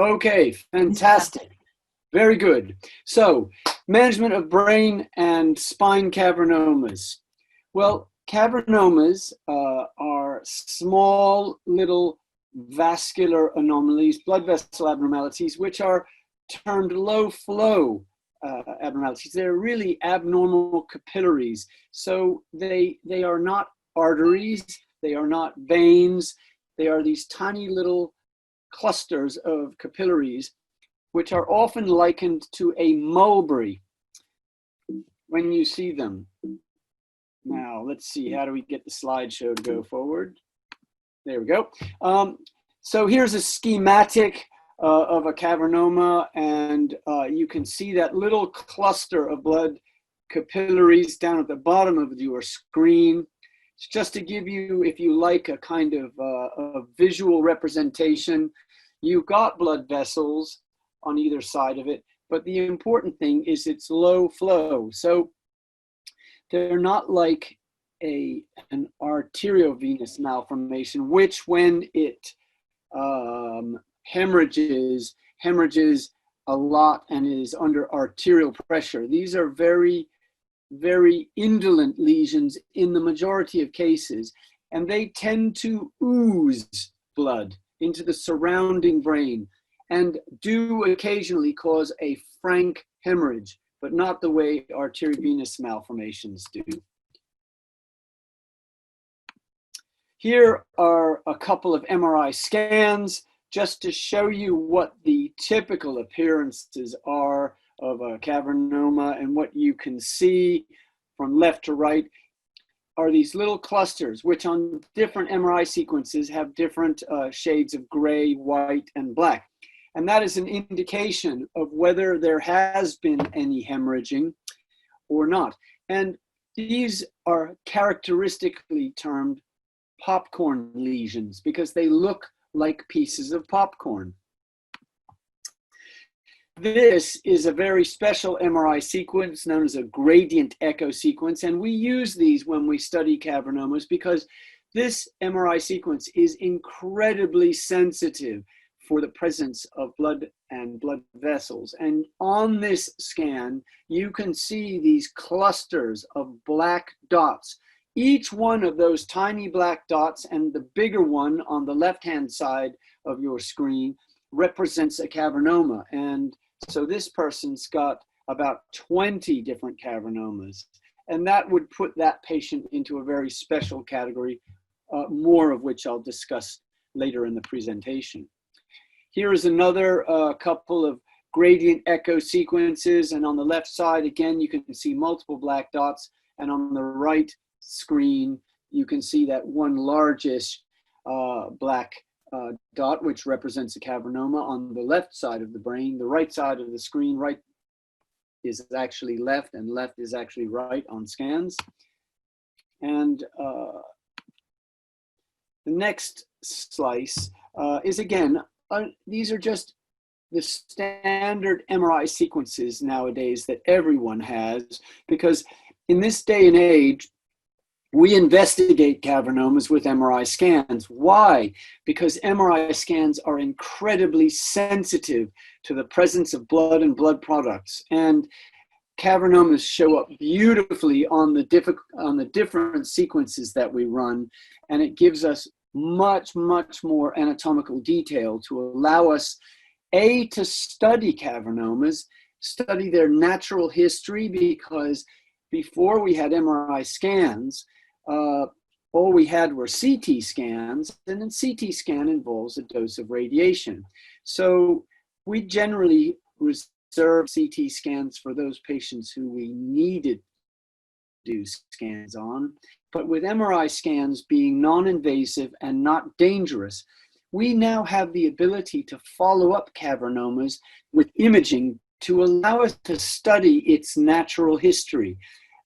Okay, fantastic. Very good. So, management of brain and spine cavernomas. Well, cavernomas are small little vascular anomalies, blood vessel abnormalities, which are termed low flow abnormalities. They're really abnormal capillaries. So they are not arteries, they are not veins, they are these tiny little clusters of capillaries, which are often likened to a mulberry when you see them. Now, let's see, how do we get the slideshow to go forward? There we go. So here's a schematic of a cavernoma, and you can see that little cluster of blood capillaries down at the bottom of your screen. It's just to give you, if you like, a kind of a visual representation. You've got blood vessels on either side of it, but the important thing is it's low flow. So they're not like an arteriovenous malformation, which when it hemorrhages a lot and is under arterial pressure. These are very, very indolent lesions in the majority of cases, and they tend to ooze blood into the surrounding brain and do occasionally cause a frank hemorrhage, but not the way arteriovenous malformations do. Here are a couple of MRI scans just to show you what the typical appearances are of a cavernoma, and what you can see from left to right are these little clusters, which on different MRI sequences have different shades of gray, white, and black. And that is an indication of whether there has been any hemorrhaging or not. And these are characteristically termed popcorn lesions because they look like pieces of popcorn. This is a very special MRI sequence known as a gradient echo sequence, and we use these when we study cavernomas because this MRI sequence is incredibly sensitive for the presence of blood and blood vessels. And on this scan, you can see these clusters of black dots. Each one of those tiny black dots, and the bigger one on the left-hand side of your screen, represents a cavernoma. And so this person's got about 20 different cavernomas. And that would put that patient into a very special category, more of which I'll discuss later in the presentation. Here is another couple of gradient echo sequences. And on the left side, again, you can see multiple black dots. And on the right screen, you can see that one largest black dot, which represents a cavernoma on the left side of the brain. The right side of the screen, right is actually left and left is actually right on scans. And the next slice is again, these are just the standard MRI sequences nowadays that everyone has, because in this day and age, we investigate cavernomas with MRI scans. Why? Because MRI scans are incredibly sensitive to the presence of blood and blood products. And cavernomas show up beautifully on the different sequences that we run. And it gives us much, much more anatomical detail to allow us, A, to study cavernomas, study their natural history, because before we had MRI scans, all we had were CT scans, and a CT scan involves a dose of radiation. So we generally reserve CT scans for those patients who we needed to do scans on. But with MRI scans being non-invasive and not dangerous, we now have the ability to follow up cavernomas with imaging to allow us to study its natural history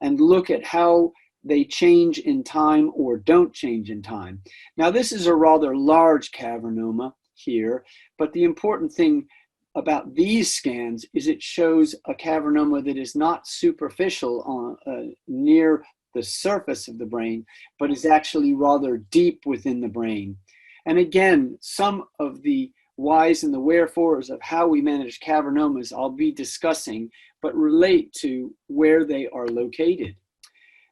and look at how they change in time or don't change in time. Now, this is a rather large cavernoma here, but the important thing about these scans is it shows a cavernoma that is not superficial on, near the surface of the brain, but is actually rather deep within the brain. And again, some of the whys and the wherefores of how we manage cavernomas I'll be discussing, but relate to where they are located.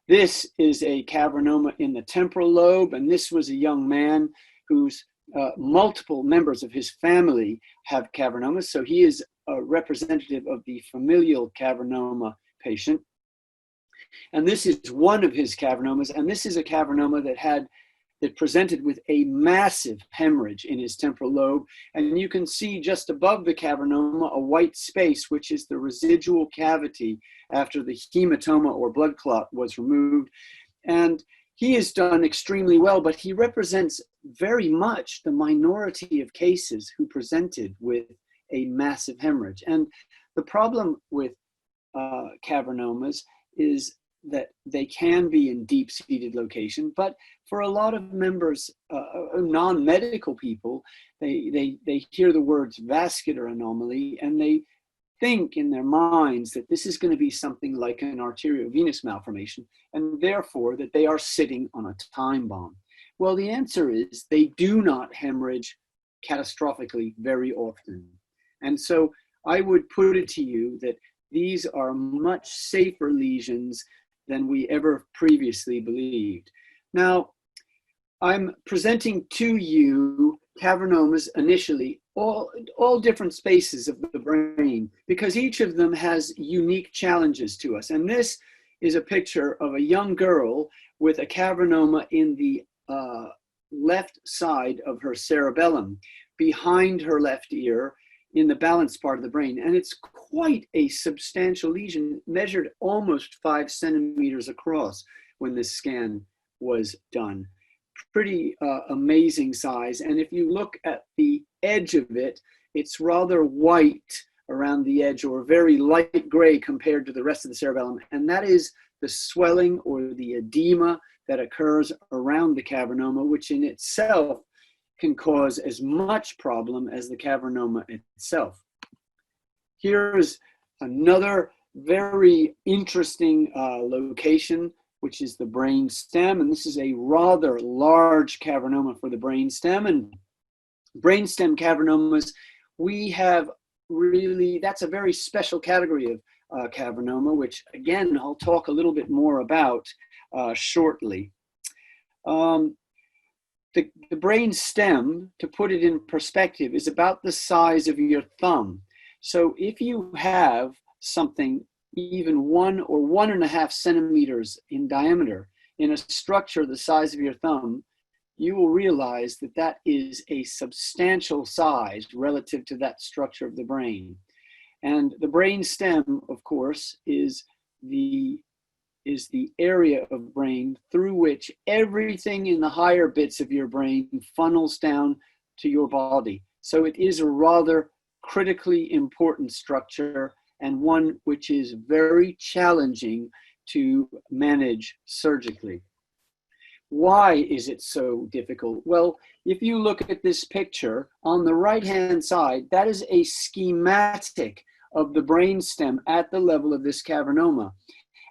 This is a cavernoma in the temporal lobe, and this was a young man whose multiple members of his family have cavernomas, so he is a representative of the familial cavernoma patient. And this is one of his cavernomas, and this is a cavernoma that presented with a massive hemorrhage in his temporal lobe. And you can see just above the cavernoma a white space, which is the residual cavity after the hematoma or blood clot was removed. And he has done extremely well, but he represents very much the minority of cases who presented with a massive hemorrhage. And the problem with cavernomas is that they can be in deep-seated location, but for a lot of members, non-medical people, they hear the words vascular anomaly and they think in their minds that this is going to be something like an arteriovenous malformation, and therefore that they are sitting on a time bomb. Well, the answer is they do not hemorrhage catastrophically very often. And so I would put it to you that these are much safer lesions than we ever previously believed. Now, I'm presenting to you cavernomas initially, all different spaces of the brain, because each of them has unique challenges to us. And this is a picture of a young girl with a cavernoma in the left side of her cerebellum, behind her left ear, in the balanced part of the brain. And it's quite a substantial lesion, measured almost 5 centimeters across when this scan was done. Pretty amazing size. And if you look at the edge of it, it's rather white around the edge, or very light gray compared to the rest of the cerebellum. And that is the swelling or the edema that occurs around the cavernoma, which in itself can cause as much problem as the cavernoma itself. Here's another very interesting location, which is the brainstem, and this is a rather large cavernoma for the brainstem. And brainstem cavernomas, we have really, that's a very special category of cavernoma, which again I'll talk a little bit more about shortly. The brain stem, to put it in perspective, is about the size of your thumb. So if you have something even 1 or 1.5 centimeters in diameter in a structure the size of your thumb, you will realize that that is a substantial size relative to that structure of the brain. And the brain stem, of course, is the area of brain through which everything in the higher bits of your brain funnels down to your body. So it is a rather critically important structure, and one which is very challenging to manage surgically. Why is it so difficult? Well, if you look at this picture on the right-hand side, that is a schematic of the brainstem at the level of this cavernoma.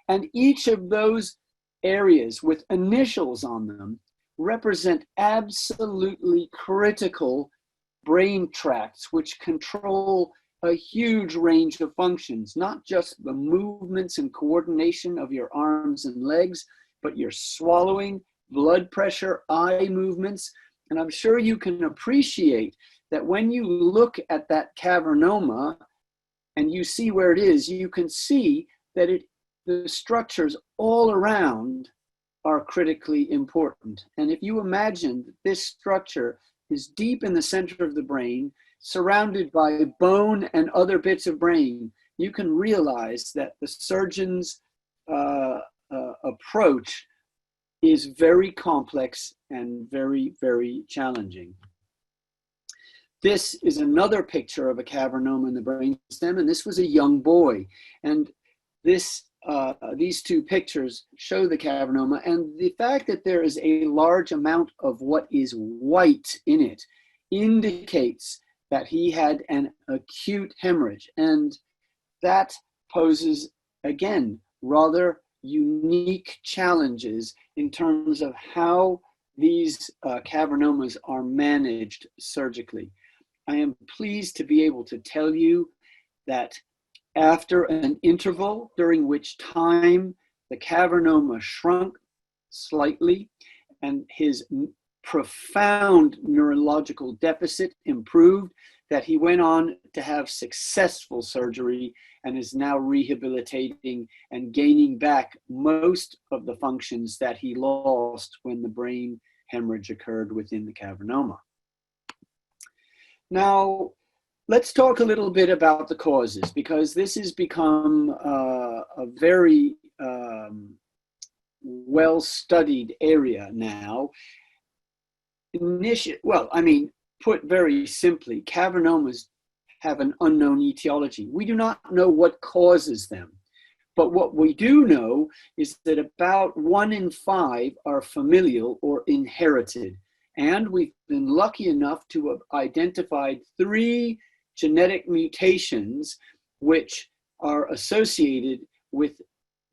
And each of those areas with initials on them represent absolutely critical brain tracts which control a huge range of functions, not just the movements and coordination of your arms and legs, but your swallowing, blood pressure, eye movements. And I'm sure you can appreciate that when you look at that cavernoma and you see where it is, you can see that the structures all around are critically important. And if you imagine that this structure is deep in the center of the brain, surrounded by bone and other bits of brain, you can realize that the surgeon's approach is very complex and very, very challenging. This is another picture of a cavernoma in the brainstem, and this was a young boy. And these two pictures show the cavernoma, and the fact that there is a large amount of what is white in it indicates that he had an acute hemorrhage, and that poses, again, rather unique challenges in terms of how these cavernomas are managed surgically. I am pleased to be able to tell you that after an interval during which time the cavernoma shrunk slightly and his profound neurological deficit improved, that he went on to have successful surgery and is now rehabilitating and gaining back most of the functions that he lost when the brain hemorrhage occurred within the cavernoma. Now, let's talk a little bit about the causes, because this has become a very well-studied area now. Put very simply, cavernomas have an unknown etiology. We do not know what causes them, but what we do know is that about 1 in 5 are familial or inherited. And we've been lucky enough to have identified 3 genetic mutations which are associated with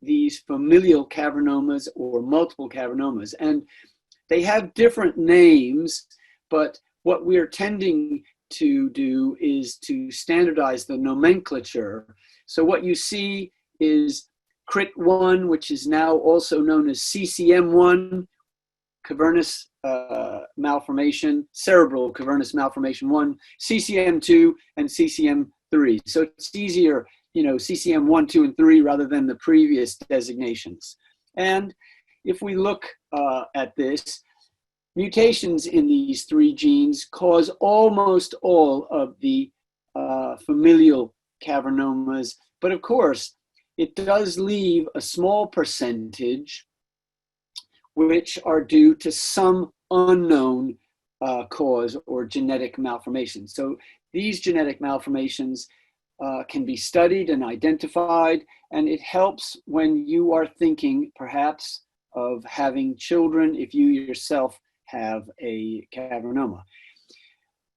these familial cavernomas or multiple cavernomas. And they have different names, but what we're tending to do is to standardize the nomenclature. So what you see is CRIT1, which is now also known as CCM1, cavernous malformation, cerebral cavernous malformation 1, CCM2, and CCM3. So it's easier, CCM1, 2, and 3 rather than the previous designations. And if we look at this, mutations in these 3 genes cause almost all of the familial cavernomas, but of course, it does leave a small percentage which are due to some unknown cause or genetic malformation. So these genetic malformations can be studied and identified, and it helps when you are thinking perhaps of having children if you yourself have a cavernoma.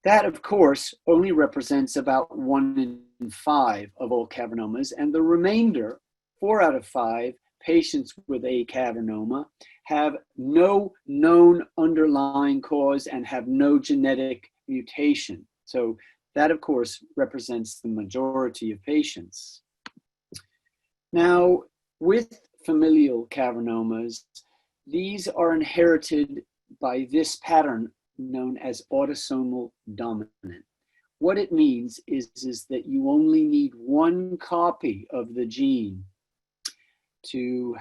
That, of course, only represents about 1 in 5 of all cavernomas, and the remainder, 4 out of 5 patients with a cavernoma, have no known underlying cause and have no genetic mutation. So that, of course, represents the majority of patients. Now, with familial cavernomas, these are inherited by this pattern known as autosomal dominant. What it means is that you only need 1 copy of the gene to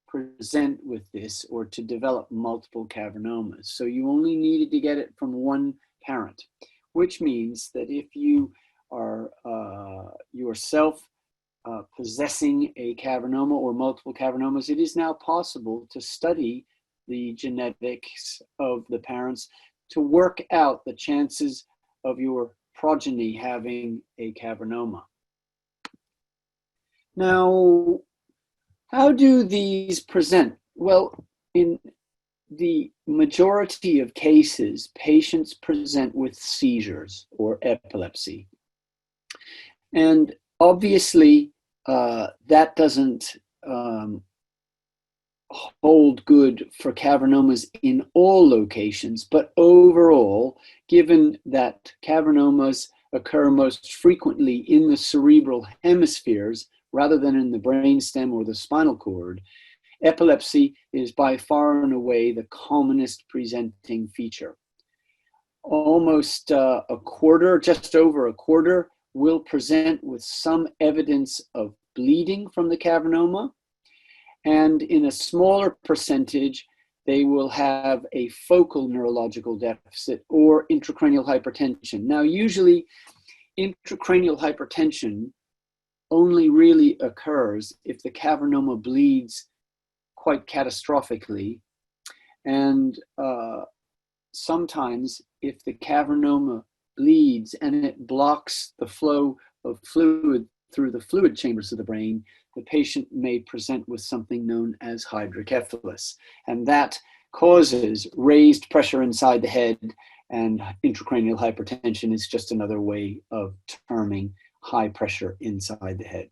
present with this or to develop multiple cavernomas. So you only needed to get it from 1 parent, which means that if you are yourself possessing a cavernoma or multiple cavernomas, it is now possible to study the genetics of the parents to work out the chances of your progeny having a cavernoma. Now, how do these present? Well, in the majority of cases, patients present with seizures or epilepsy. And obviously, that doesn't hold good for cavernomas in all locations, but overall, given that cavernomas occur most frequently in the cerebral hemispheres rather than in the brainstem or the spinal cord, epilepsy is by far and away the commonest presenting feature. Almost a quarter, just over a quarter, will present with some evidence of bleeding from the cavernoma. And in a smaller percentage, they will have a focal neurological deficit or intracranial hypertension. Now, usually intracranial hypertension only really occurs if the cavernoma bleeds quite catastrophically. And sometimes if the cavernoma bleeds and it blocks the flow of fluid through the fluid chambers of the brain, the patient may present with something known as hydrocephalus. And that causes raised pressure inside the head, and intracranial hypertension is just another way of terming high pressure inside the head.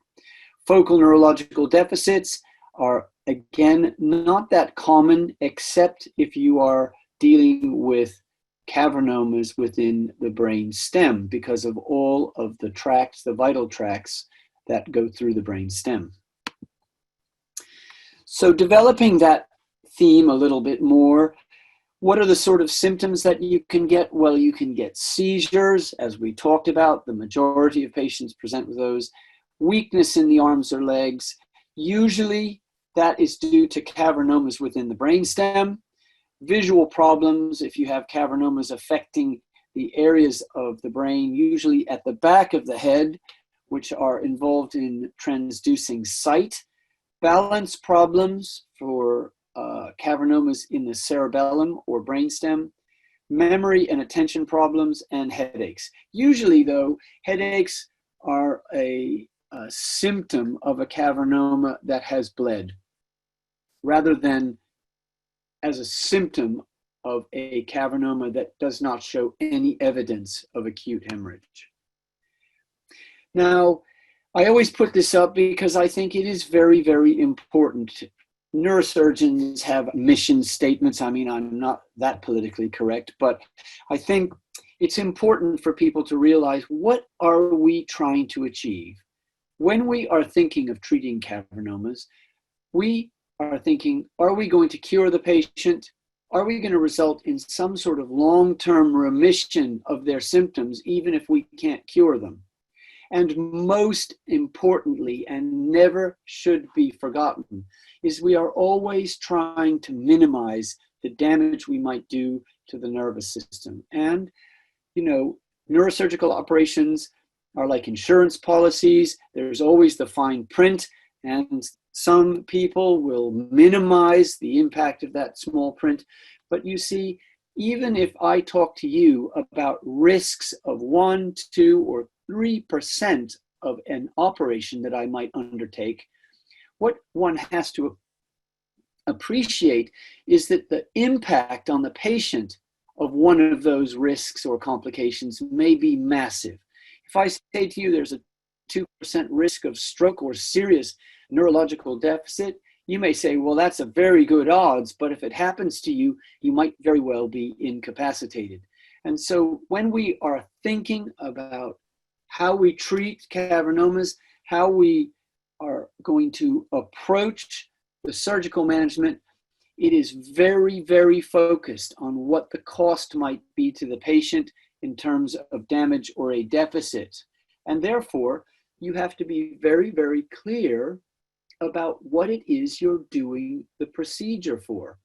Focal neurological deficits are, again, not that common, except if you are dealing with cavernomas within the brain stem because of all of the tracts, the vital tracts that go through the brain stem. So developing that theme a little bit more, what are the sort of symptoms that you can get? Well, you can get seizures, as we talked about. The majority of patients present with those. Weakness in the arms or legs. Usually that is due to cavernomas within the brainstem. Visual problems, if you have cavernomas affecting the areas of the brain, usually at the back of the head, which are involved in transducing sight. Balance problems for cavernomas in the cerebellum or brainstem, memory and attention problems, and headaches. Usually, though, headaches are a symptom of a cavernoma that has bled, rather than as a symptom of a cavernoma that does not show any evidence of acute hemorrhage. Now, I always put this up because I think it is very, very important. Neurosurgeons have mission statements. I mean, I'm not that politically correct, but I think it's important for people to realize, what are we trying to achieve? When we are thinking of treating cavernomas, we are thinking, are we going to cure the patient? Are we going to result in some sort of long-term remission of their symptoms, even if we can't cure them? And most importantly, and never should be forgotten, is we are always trying to minimize the damage we might do to the nervous system. And, you know, neurosurgical operations are like insurance policies. There's always the fine print, and some people will minimize the impact of that small print. But you see, even if I talk to you about risks of 1, 2, or 3% of an operation that I might undertake, what one has to appreciate is that the impact on the patient of one of those risks or complications may be massive. If I say to you there's a 2% risk of stroke or serious neurological deficit, you may say, well, that's a very good odds, but if it happens to you, you might very well be incapacitated. And so when we are thinking about how we treat cavernomas, how we are going to approach the surgical management, it is very, very focused on what the cost might be to the patient in terms of damage or a deficit. And therefore, you have to be very, very clear about what it is you're doing the procedure for.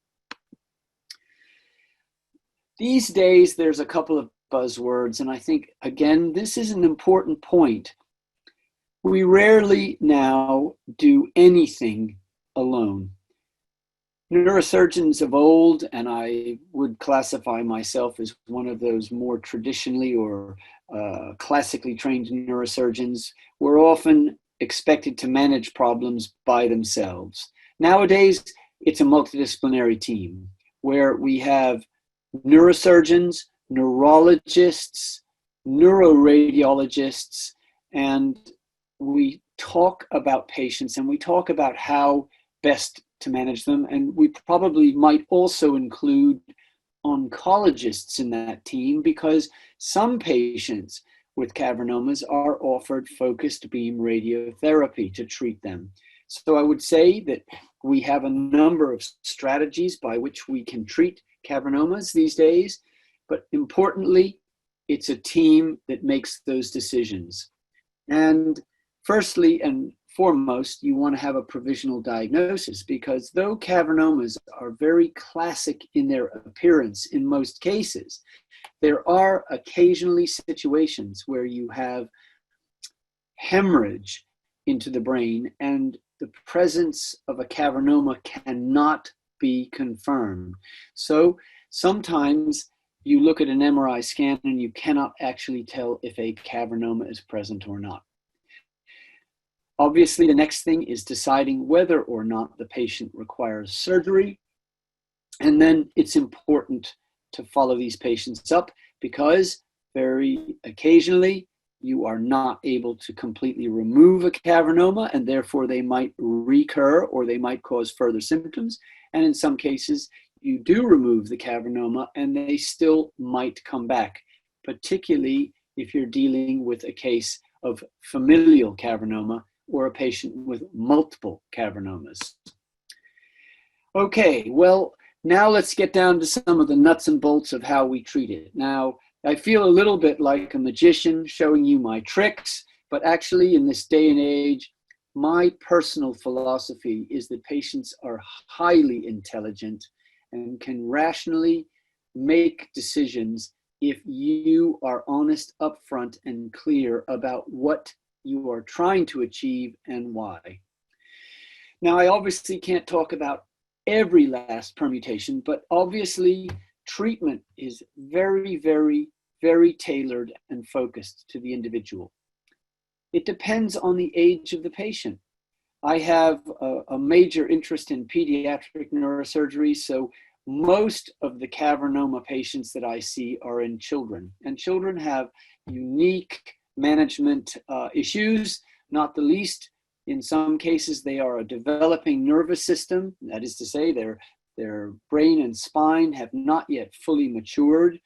These days, there's a couple of buzzwords, and I think, again, this is an important point. We rarely now do anything alone. Neurosurgeons of old, and I would classify myself as one of those more traditionally or classically trained neurosurgeons, were often expected to manage problems by themselves. Nowadays, it's a multidisciplinary team where we have neurosurgeons, neurologists, neuroradiologists, and we talk about patients and we talk about how best to manage them. And we probably might also include oncologists in that team, because some patients with cavernomas are offered focused beam radiotherapy to treat them. So I would say that we have a number of strategies by which we can treat cavernomas these days, but importantly, it's a team that makes those decisions. And firstly and foremost, you want to have a provisional diagnosis, because though cavernomas are very classic in their appearance in most cases, there are occasionally situations where you have hemorrhage into the brain and the presence of a cavernoma cannot be confirmed. So sometimes you look at an MRI scan and you cannot actually tell if a cavernoma is present or not. Obviously, the next thing is deciding whether or not the patient requires surgery. And then it's important to follow these patients up, because very occasionally you are not able to completely remove a cavernoma, and therefore they might recur or they might cause further symptoms. And in some cases, you do remove the cavernoma and they still might come back, particularly if you're dealing with a case of familial cavernoma or a patient with multiple cavernomas. Okay, well, now let's get down to some of the nuts and bolts of how we treat it. Now, I feel a little bit like a magician showing you my tricks, but actually in this day and age, my personal philosophy is that patients are highly intelligent and can rationally make decisions if you are honest upfront and clear about what you are trying to achieve and why. Now, I obviously can't talk about every last permutation, but obviously treatment is very, very, very tailored and focused to the individual. It depends on the age of the patient. I have a major interest in pediatric neurosurgery, so most of the cavernoma patients that I see are in children, and children have unique management issues, not the least. In some cases, they are a developing nervous system. That is to say, their brain and spine have not yet fully matured.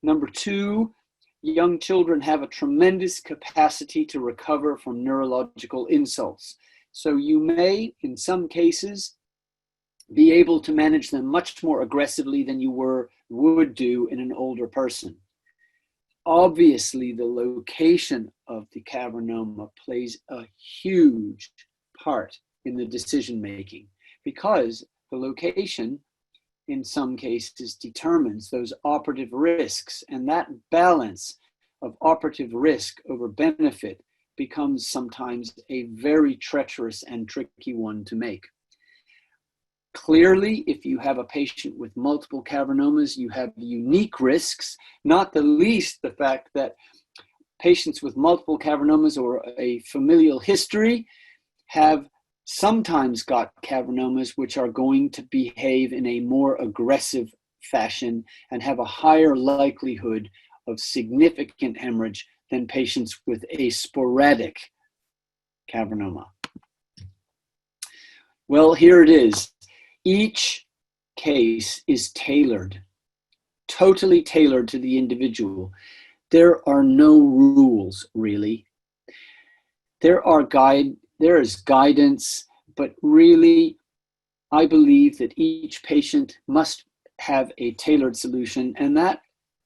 Number two, young children have a tremendous capacity to recover from neurological insults. So you may, in some cases, be able to manage them much more aggressively than you would do in an older person. Obviously, the location of the cavernoma plays a huge part in the decision-making because the location, in some cases, determines those operative risks, and that balance of operative risk over benefit becomes sometimes a very treacherous and tricky one to make. Clearly, if you have a patient with multiple cavernomas, you have unique risks, not the least the fact that patients with multiple cavernomas or a familial history have sometimes got cavernomas which are going to behave in a more aggressive fashion and have a higher likelihood of significant hemorrhage than patients with a sporadic cavernoma. Well, here it is. Each case is tailored, totally tailored to the individual. There are no rules, really. There is guidance, but really, I believe that each patient must have a tailored solution, and that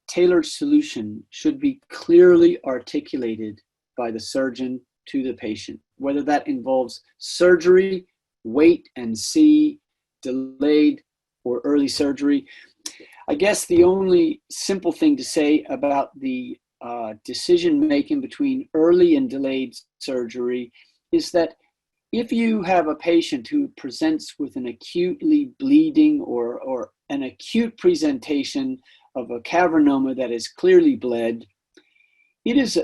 tailored solution should be clearly articulated by the surgeon to the patient, whether that involves surgery, wait and see, delayed or early surgery. I guess the only simple thing to say about the decision making between early and delayed surgery is that if you have a patient who presents with an acutely bleeding or an acute presentation of a cavernoma that is clearly bled, it is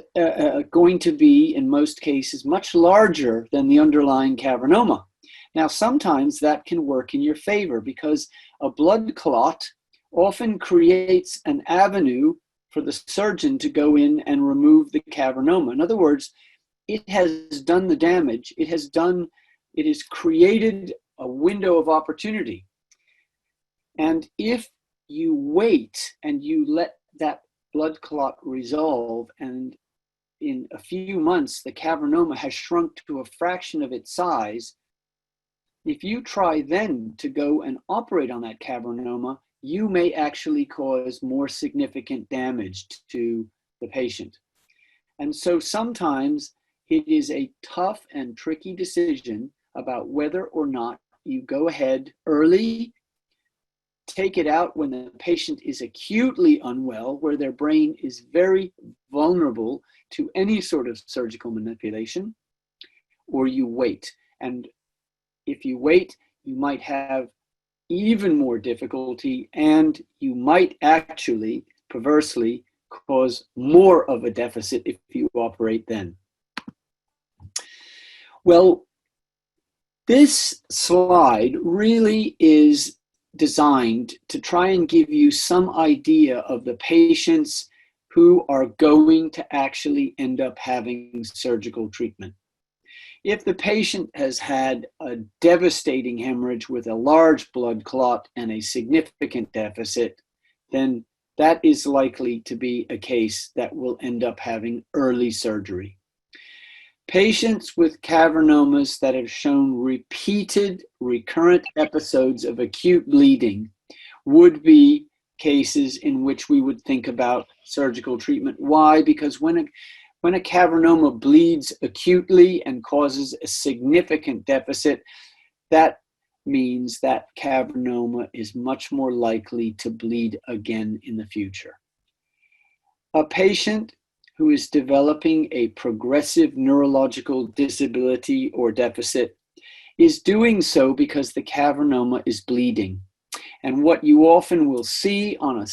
going to be, in most cases, much larger than the underlying cavernoma. Now, sometimes that can work in your favor because a blood clot often creates an avenue for the surgeon to go in and remove the cavernoma. In other words, it has done the damage. It has created a window of opportunity. And if you wait and you let that blood clot resolve, and in a few months the cavernoma has shrunk to a fraction of its size, if you try then to go and operate on that cavernoma, you may actually cause more significant damage to the patient. And so sometimes it is a tough and tricky decision about whether or not you go ahead early, take it out when the patient is acutely unwell, where their brain is very vulnerable to any sort of surgical manipulation, or you wait. And if you wait, you might have even more difficulty, and you might actually, perversely, cause more of a deficit if you operate then. Well, this slide really is designed to try and give you some idea of the patients who are going to actually end up having surgical treatment. If the patient has had a devastating hemorrhage with a large blood clot and a significant deficit, then that is likely to be a case that will end up having early surgery. Patients with cavernomas that have shown repeated recurrent episodes of acute bleeding would be cases in which we would think about surgical treatment. Why? Because when a cavernoma bleeds acutely and causes a significant deficit, that means that cavernoma is much more likely to bleed again in the future. A patient who is developing a progressive neurological disability or deficit is doing so because the cavernoma is bleeding. And what you often will see on a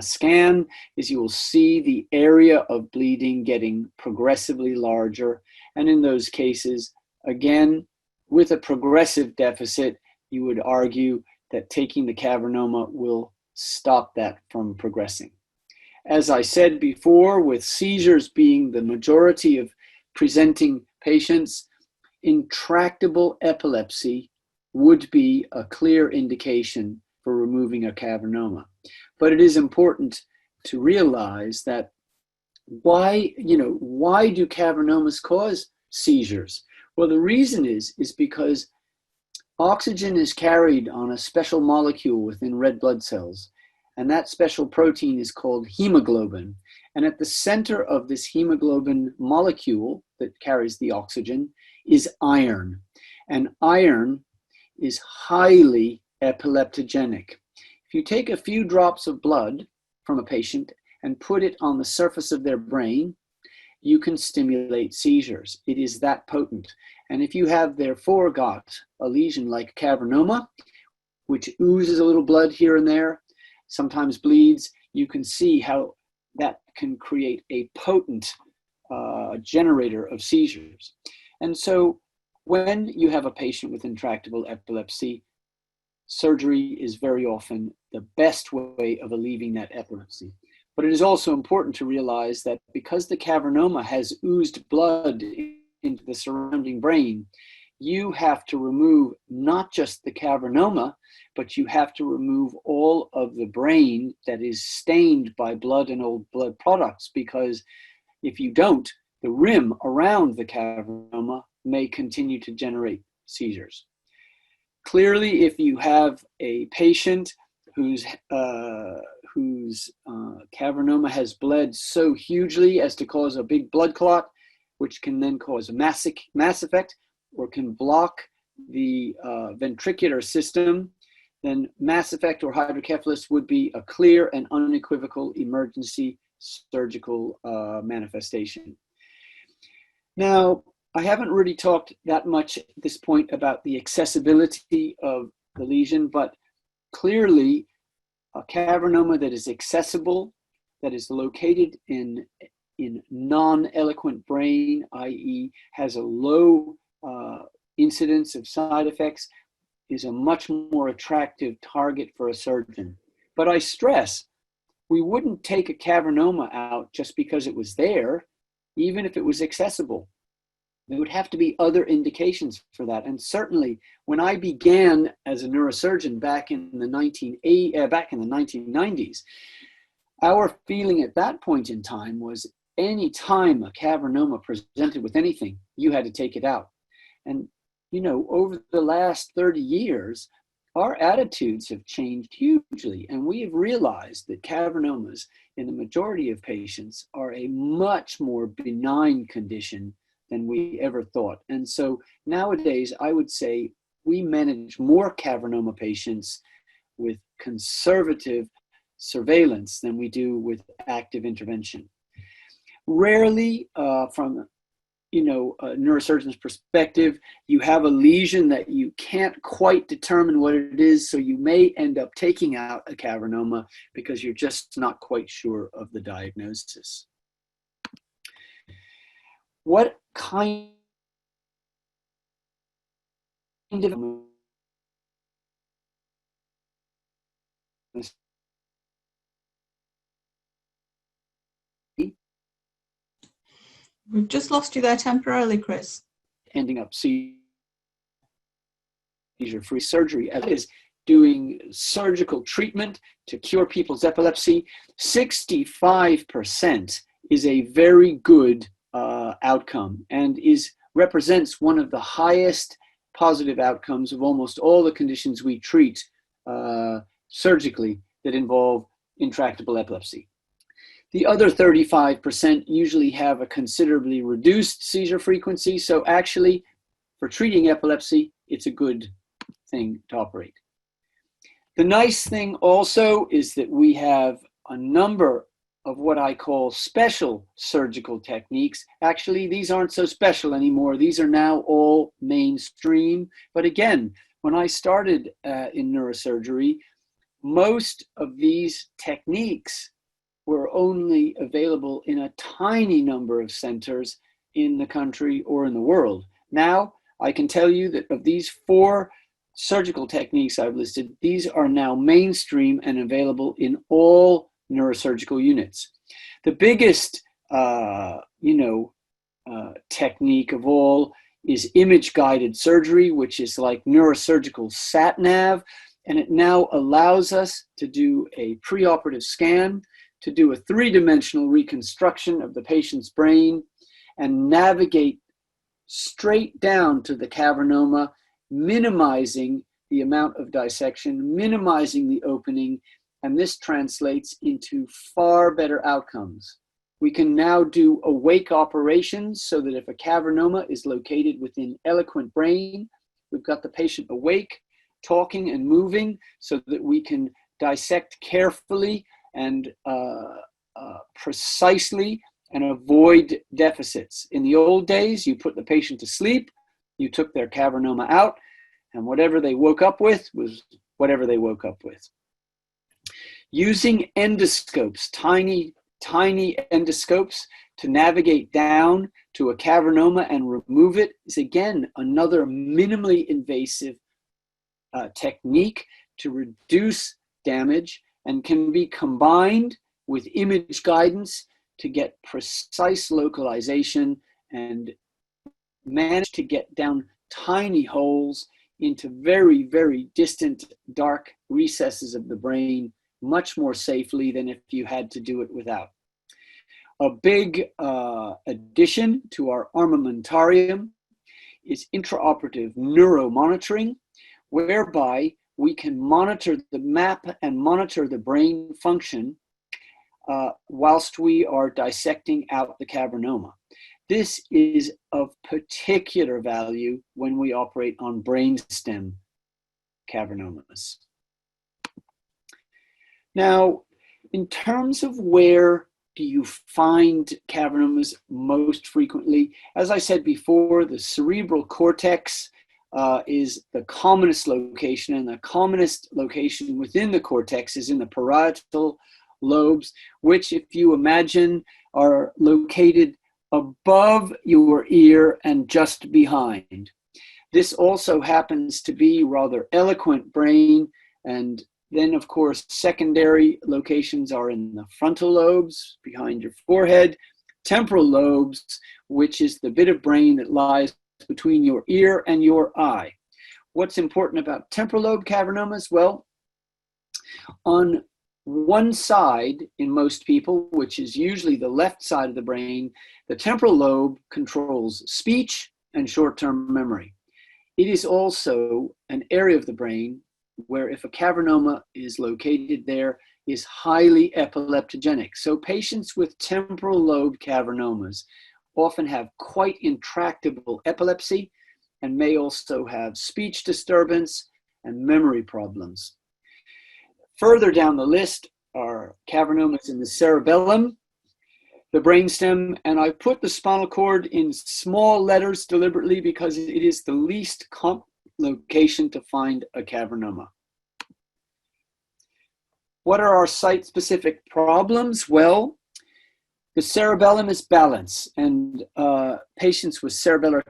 scan is you will see the area of bleeding getting progressively larger. And in those cases, again, with a progressive deficit, you would argue that taking the cavernoma will stop that from progressing. As I said before, with seizures being the majority of presenting patients, intractable epilepsy would be a clear indication for removing a cavernoma. But it is important to realize that why do cavernomas cause seizures? Well, the reason is because oxygen is carried on a special molecule within red blood cells, and that special protein is called hemoglobin. And at the center of this hemoglobin molecule that carries the oxygen is iron. And iron is highly epileptogenic. If you take a few drops of blood from a patient and put it on the surface of their brain, you can stimulate seizures. It is that potent. And if you have therefore got a lesion like cavernoma, which oozes a little blood here and there, sometimes bleeds, you can see how that can create a potent generator of seizures. And so when you have a patient with intractable epilepsy, surgery is very often the best way of alleviating that epilepsy. But it is also important to realize that because the cavernoma has oozed blood into the surrounding brain, you have to remove not just the cavernoma, but you have to remove all of the brain that is stained by blood and old blood products, because if you don't, the rim around the cavernoma may continue to generate seizures. Clearly, if you have a patient whose cavernoma has bled so hugely as to cause a big blood clot, which can then cause a mass effect or can block the ventricular system, then mass effect or hydrocephalus would be a clear and unequivocal emergency surgical manifestation. Now, I haven't really talked that much at this point about the accessibility of the lesion, but clearly a cavernoma that is accessible, that is located in non-eloquent brain, i.e. has a low incidence of side effects, is a much more attractive target for a surgeon. But I stress, we wouldn't take a cavernoma out just because it was there, even if it was accessible. There would have to be other indications for that. And certainly, when I began as a neurosurgeon back in the 1990s, our feeling at that point in time was any time a cavernoma presented with anything, you had to take it out. And, over the last 30 years, our attitudes have changed hugely. And we have realized that cavernomas in the majority of patients are a much more benign condition than we ever thought. And so nowadays, I would say we manage more cavernoma patients with conservative surveillance than we do with active intervention. Rarely, from a neurosurgeon's perspective, you have a lesion that you can't quite determine what it is, so you may end up taking out a cavernoma because you're just not quite sure of the diagnosis. What kind of We've just lost you there temporarily, Chris. ending up seizure-free surgery, as is doing surgical treatment to cure people's epilepsy. 65% is a very good outcome and represents one of the highest positive outcomes of almost all the conditions we treat surgically that involve intractable epilepsy. The other 35% usually have a considerably reduced seizure frequency, so actually for treating epilepsy, it's a good thing to operate. The nice thing also is that we have a number of what I call special surgical techniques. Actually, these aren't so special anymore. These are now all mainstream. But again, when I started in neurosurgery, most of these techniques were only available in a tiny number of centers in the country or in the world. Now, I can tell you that of these 4 surgical techniques I've listed, these are now mainstream and available in all neurosurgical units. The biggest, technique of all is image-guided surgery, which is like neurosurgical sat-nav, and it now allows us to do a preoperative scan, to do a 3-dimensional reconstruction of the patient's brain, and navigate straight down to the cavernoma, minimizing the amount of dissection, minimizing the opening, and this translates into far better outcomes. We can now do awake operations so that if a cavernoma is located within eloquent brain, we've got the patient awake, talking and moving so that we can dissect carefully and precisely and avoid deficits. In the old days, you put the patient to sleep, you took their cavernoma out, and whatever they woke up with was whatever they woke up with. Using endoscopes, tiny endoscopes to navigate down to a cavernoma and remove it is again another minimally invasive technique to reduce damage and can be combined with image guidance to get precise localization and manage to get down tiny holes into very, very distant dark recesses of the brain much more safely than if you had to do it without. A big addition to our armamentarium is intraoperative neuromonitoring, whereby we can monitor the map and monitor the brain function whilst we are dissecting out the cavernoma. This is of particular value when we operate on brainstem cavernomas. Now, in terms of where do you find cavernomas most frequently, as I said before, the cerebral cortex is the commonest location, and the commonest location within the cortex is in the parietal lobes, which, if you imagine, are located above your ear and just behind. This also happens to be rather eloquent brain, and then, of course, secondary locations are in the frontal lobes, behind your forehead, temporal lobes, which is the bit of brain that lies between your ear and your eye. What's important about temporal lobe cavernomas? Well, on one side in most people, which is usually the left side of the brain, the temporal lobe controls speech and short-term memory. It is also an area of the brain where if a cavernoma is located there, is highly epileptogenic. So patients with temporal lobe cavernomas often have quite intractable epilepsy and may also have speech disturbance and memory problems. Further down the list are cavernomas in the cerebellum, the brainstem, and I put the spinal cord in small letters deliberately because it is the least common location to find a cavernoma. What are our site-specific problems? Well, the cerebellum is balance, and patients with cerebellar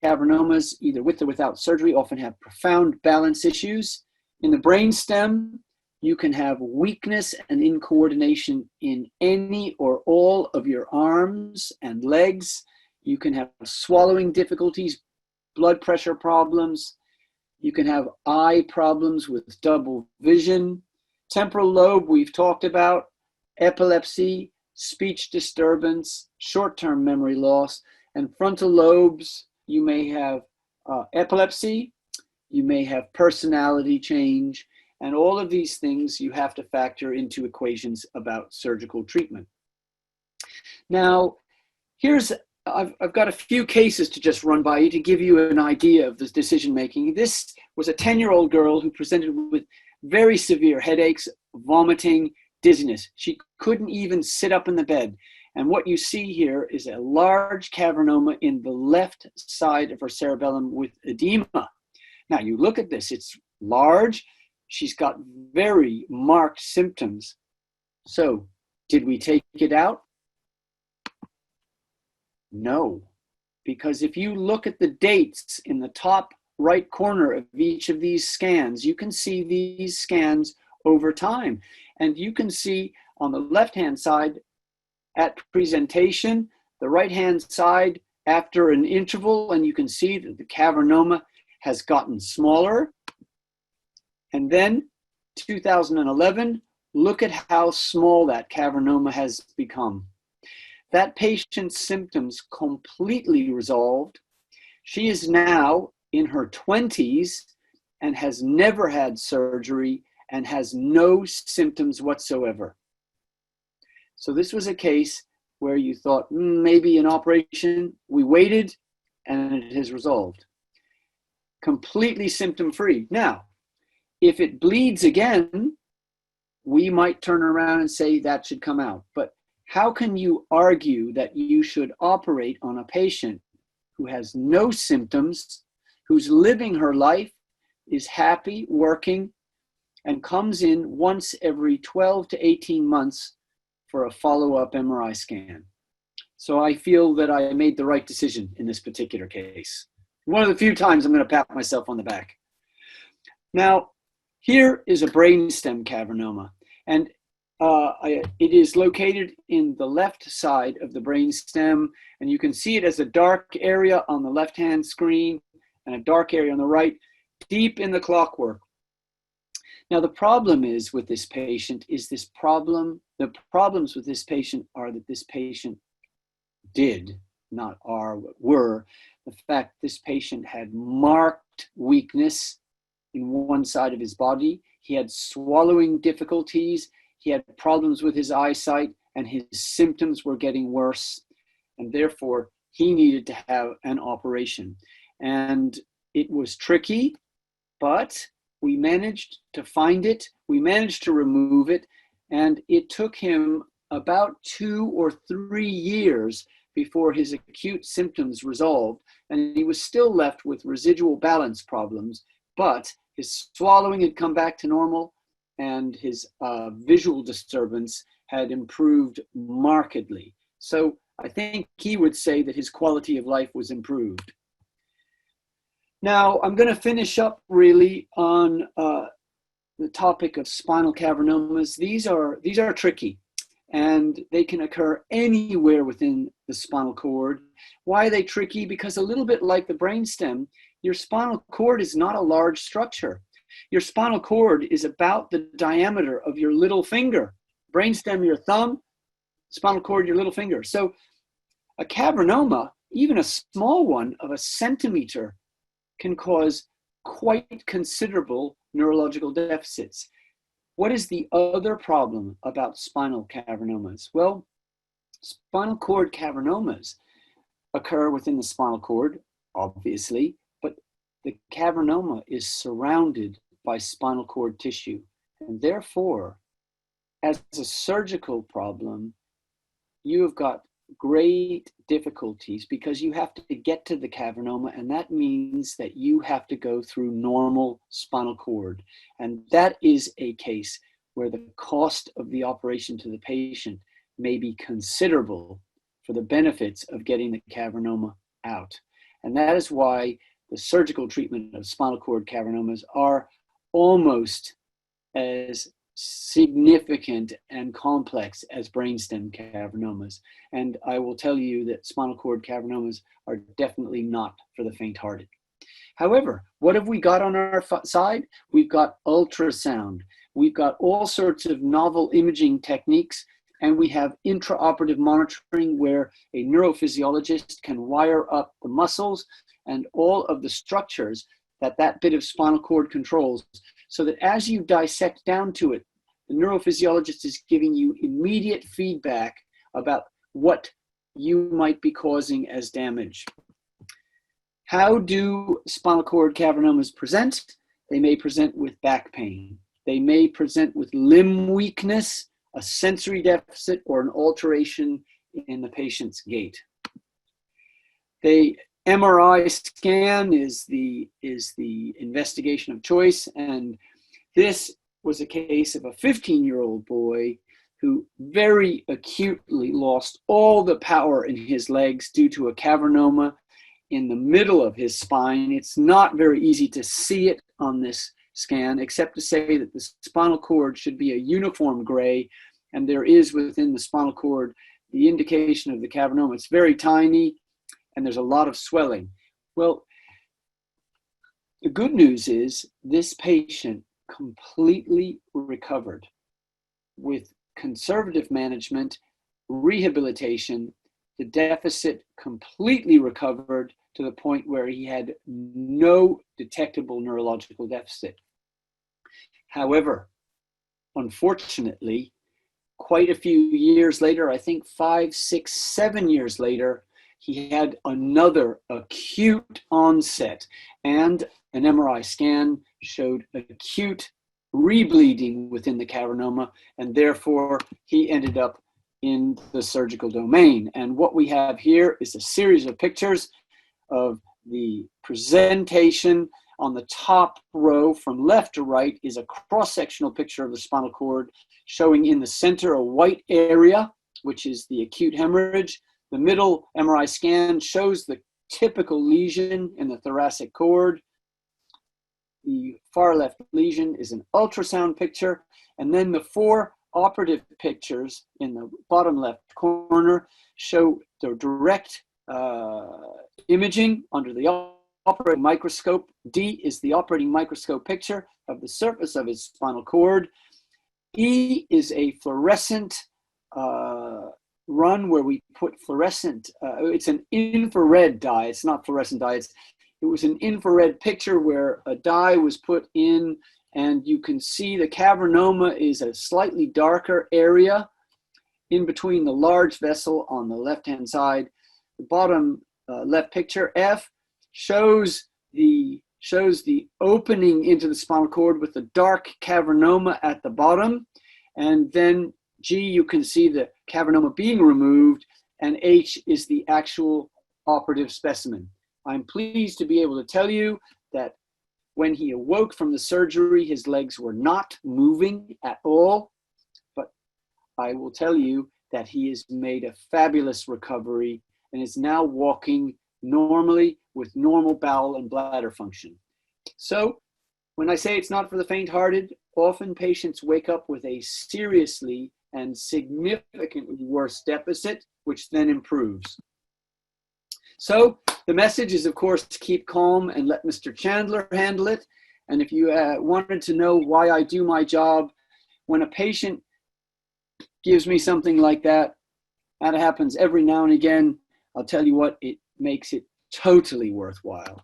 cavernomas, either with or without surgery, often have profound balance issues. In the brainstem, you can have weakness and incoordination in any or all of your arms and legs. You can have swallowing difficulties, blood pressure problems. You can have eye problems with double vision. Temporal lobe, we've talked about, epilepsy, speech disturbance, short-term memory loss, and frontal lobes, you may have epilepsy, you may have personality change, and all of these things you have to factor into equations about surgical treatment. Now, I've got a few cases to just run by you to give you an idea of this decision making. This was a 10-year-old girl who presented with very severe headaches, vomiting, dizziness. She couldn't even sit up in the bed. And what you see here is a large cavernoma in the left side of her cerebellum with edema. Now you look at this, it's large. She's got very marked symptoms. So did we take it out? No, because if you look at the dates in the top right corner of each of these scans, you can see these scans over time. And you can see on the left-hand side at presentation, the right-hand side after an interval, and you can see that the cavernoma has gotten smaller. And then 2011, look at how small that cavernoma has become. That patient's symptoms completely resolved. She is now in her 20s and has never had surgery and has no symptoms whatsoever. So this was a case where you thought, maybe an operation. We waited and it has resolved. Completely symptom-free. Now, if it bleeds again, we might turn around and say that should come out. But how can you argue that you should operate on a patient who has no symptoms, who's living her life, is happy, working, and comes in once every 12 to 18 months for a follow-up MRI scan? So I feel that I made the right decision in this particular case. One of the few times I'm going to pat myself on the back. Now, here is a brainstem cavernoma, and it is located in the left side of the brainstem, and you can see it as a dark area on the left-hand screen and a dark area on the right, deep in the clockwork. Now, the problem is with this patient is the problems with this patient are that this patient were, the fact this patient had marked weakness in one side of his body. He had swallowing difficulties. He had problems with his eyesight, and his symptoms were getting worse. And therefore, he needed to have an operation. And it was tricky, but we managed to find it. We managed to remove it. And it took him about 2 or 3 years before his acute symptoms resolved. And he was still left with residual balance problems, but his swallowing had come back to normal, and his visual disturbance had improved markedly. So I think he would say that his quality of life was improved. Now, I'm going to finish up really on the topic of spinal cavernomas. These are tricky, and they can occur anywhere within the spinal cord. Why are they tricky? Because a little bit like the brainstem, your spinal cord is not a large structure. Your spinal cord is about the diameter of your little finger. Brainstem, your thumb, spinal cord, your little finger. So a cavernoma, even a small one of 1 centimeter, can cause quite considerable neurological deficits. What is the other problem about spinal cavernomas? Well, spinal cord cavernomas occur within the spinal cord, obviously, but the cavernoma is surrounded by spinal cord tissue. And therefore, as a surgical problem, you have got great difficulties because you have to get to the cavernoma, and that means that you have to go through normal spinal cord. And that is a case where the cost of the operation to the patient may be considerable for the benefits of getting the cavernoma out. And that is why the surgical treatment of spinal cord cavernomas are almost as significant and complex as brainstem cavernomas. And I will tell you that spinal cord cavernomas are definitely not for the faint-hearted. However, what have we got on our side? We've got ultrasound. We've got all sorts of novel imaging techniques, and we have intraoperative monitoring where a neurophysiologist can wire up the muscles and all of the structures that that bit of spinal cord controls, so that as you dissect down to it, the neurophysiologist is giving you immediate feedback about what you might be causing as damage. How do spinal cord cavernomas present? They may present with back pain. They may present with limb weakness, a sensory deficit, or an alteration in the patient's gait. The MRI scan is the investigation of choice, and this was a case of a 15-year-old boy who very acutely lost all the power in his legs due to a cavernoma in the middle of his spine. It's not very easy to see it on this scan, except to say that the spinal cord should be a uniform gray, and there is within the spinal cord the indication of the cavernoma. It's very tiny, and there's a lot of swelling. Well, the good news is this patient completely recovered with conservative management, rehabilitation. The deficit completely recovered to the point where he had no detectable neurological deficit. However, unfortunately, quite a few years later, I think 5, 6, 7 years later, he had another acute onset, and an MRI scan showed acute rebleeding within the cavernoma, and therefore he ended up in the surgical domain. And what we have here is a series of pictures of the presentation. On the top row from left to right is a cross-sectional picture of the spinal cord showing in the center a white area, which is the acute hemorrhage. The middle MRI scan shows the typical lesion in the thoracic cord. The far left lesion is an ultrasound picture, and then the 4 operative pictures in the bottom left corner show the direct imaging under the operating microscope. D is the operating microscope picture of the surface of his spinal cord. E is a fluorescent run where we put fluorescent, it's an infrared dye, it's not fluorescent dye, it was an infrared picture where a dye was put in, and you can see the cavernoma is a slightly darker area in between the large vessel on the left-hand side. The bottom left picture, F, shows the opening into the spinal cord with the dark cavernoma at the bottom. And then G, you can see the cavernoma being removed, and H is the actual operative specimen. I'm pleased to be able to tell you that when he awoke from the surgery, his legs were not moving at all, but I will tell you that he has made a fabulous recovery and is now walking normally with normal bowel and bladder function. So when I say it's not for the faint-hearted, often patients wake up with a seriously and significantly worse deficit, which then improves. So the message is, of course, to keep calm and let Mr. Chandler handle it. And if you wanted to know why I do my job, when a patient gives me something like that, that happens every now and again, I'll tell you what, it makes it totally worthwhile.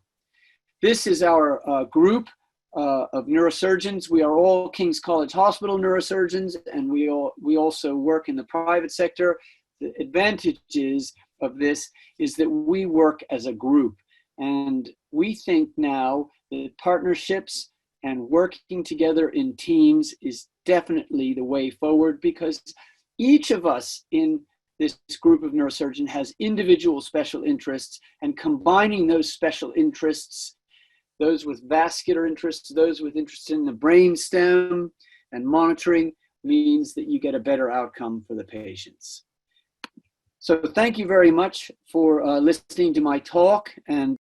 This is our group of neurosurgeons. We are all King's College Hospital neurosurgeons, and we also work in the private sector. The advantages of this is that we work as a group, and we think now that partnerships and working together in teams is definitely the way forward, because each of us in this group of neurosurgeons has individual special interests, and combining those special interests, those with vascular interests, those with interest in the brainstem and monitoring, means that you get a better outcome for the patients. So thank you very much for listening to my talk, and